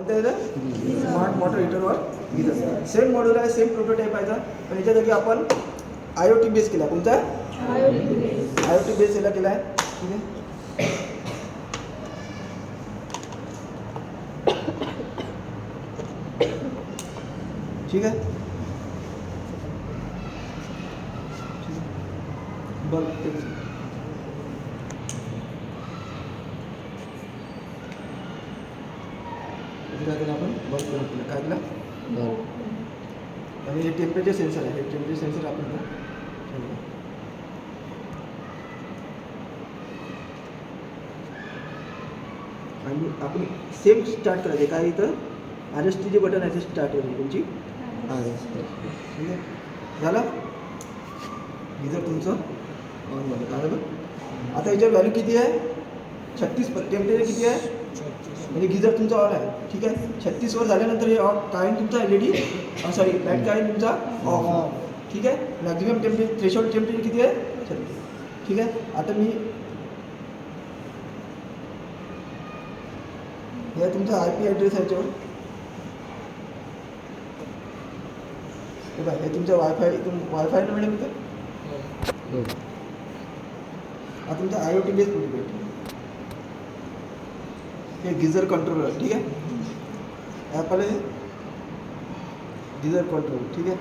कोणतं आहे smart water हीटरवर गिझर. सेम मॉड्यूल आहे, सेम प्रोटोटाईप आहे, पण याच्या जागी आपण IoT बेस केला. कोणता IoT बेस याला केला आहे. ठीक आहे. ठीक आहे. बल्ब आपण बल्ब केलं काय केलं आणि हे टेम्परेचर सेन्सर आहे. हे टेम्परेचर सेन्सर आपण ठेवलं. आणि आपण सेम स्टार्ट करायचे. काय इथं RST जे बटन आहे ते स्टार्ट होईल तुमची RST. ठीक आहे. झालं गिझर तुमचं ऑन झालं. झालं. आता याच्यावर व्हॅल्यू किती आहे 36. टेम्परेचर किती आहे म्हणजे गिझर तुमचा ऑन आहे. ठीक आहे. 36 वर झाल्यानंतर हे ऑफ काढून तुमचा LED सॉरी लाईट काढून तुमचा ऑफ. ठीक आहे. मॅक्झिमम टेम्परेचर थ्रेशोल्ड टेम्परेचर किती आहे 36. ठीक आहे. आता मी हे तुमचा IP ॲड्रेस आहे याच्यावर. हे बघा हे तुमचा वायफाय इथून वायफाय ना मॅडम इथं. हा तुमचा IoT बेस प्रोटोटाइप. हे गिझर कंट्रोलर. ठीक आहे. ॲप आले गिझर कंट्रोल. ठीक आहे.